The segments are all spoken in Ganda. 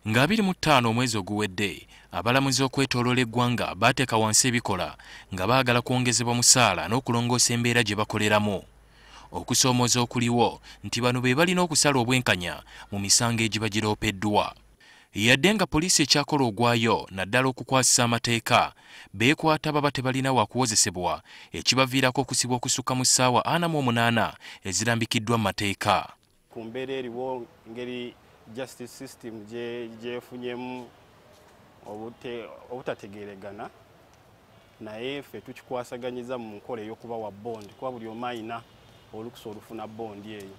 Nga 25 omwezi oguwedde, abalamuzi okwetooloola eggwanga baateeka wansi ebikola nga baagala kwongezebwa musaala n'okulongoosa embeera gye bakoleramu. Okusoomooza okuliwo nti bano be balina okusala obwenkanya mu misango egiba giroopeddwa. Yadde nga poliisi ekyakola ogwayo naddala okukwasisa amateeka, beekwata baba tebalina wakuwozesebwa ekibaviirako okusibwa okusukka mu ssaawa 48 ezirambikiddwa mu mateeka. Ku mbeera eriwo ngeri justice system gyefunyemu obutategeregana, naye ffe tukikwasaganyiza mu nkola ey'okubawa bondi, kuba buli omu alina olukusa olufuna bondi eyo.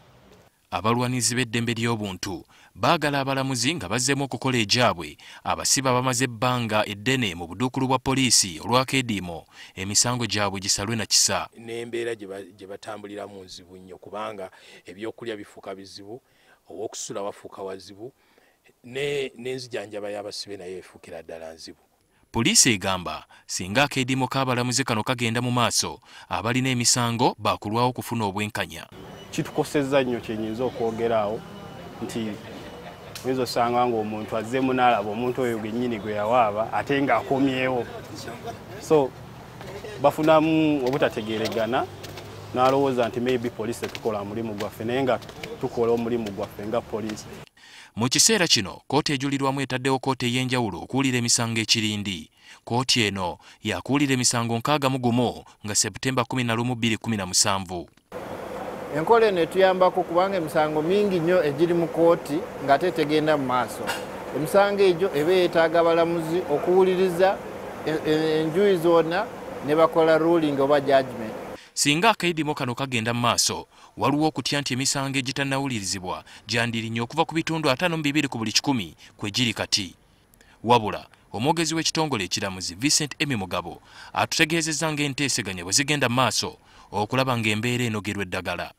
Abalwanizi b'eddembe ly'obuntu baagala abalamuzi nga bazzeemu okukola egyabwe abasibe abamaze ebbanga eddene mu buduukulu bwa poliisi olw'akeediimo emisango gyabwe gisalwe na kisa. N'embeera gye batambuliramu nzibu nnyo kubanga ebyokulya bifuuka bizibu, ow'okusula wafuuka wazibu, n'enzijanjaba y'abasibe naye efuukira ddala nzibu. Poliisi egamba singa akeediimo k'abalamuzi kano kagenda mu maaso, abalina emisango baakulwawo okufuna obwenkanya. Kitukosezza nnyo kyenyinza okwogeraawo nti oyinza osanga ng'omuntu azzeemu n'alaba omuntu oyo gennyini gwe yawaaba ate ng'akomyewo. So bafunamu obutategeregana n'alowooza nti maybe poliisi tetukola mulimu gwaffe naye nga tukola omulimu gwaffe nga poliisi. Mu kiseera kino kkooti ejulirwamu etaddewo kkooti ey'enjawulo okuwulira emisango ekirindi. Kkooti eno yakuwulira emisango 61 nga Septemba 11, 2017. Enkola eno etuyambako kubanga emisango mingi nnyo egiri mu kkooti ng'ate tegenda mu maaso. Emisango egyo eba yeetaaga abalamuzi okuwuliriza enjuyi zonna ne bakola ruling oba judgment. Singa akeediimo kano kagenda mu maaso, waliwo okutya nti emisango egitannawulirizibwa gyandirinnye okuva ku bitundu 52 ku buli 100 kwe giri kati. Wabula, omwogezi w'ekitongole ekiramuzi Vincent Mugabo atutegeezezza ng'enteeseganya bwe zigenda mu maaso okulaba ng'embeera enogerwa eddagala.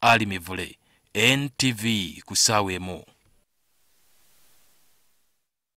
Ali Mivule, NTV ku ssaawa emu.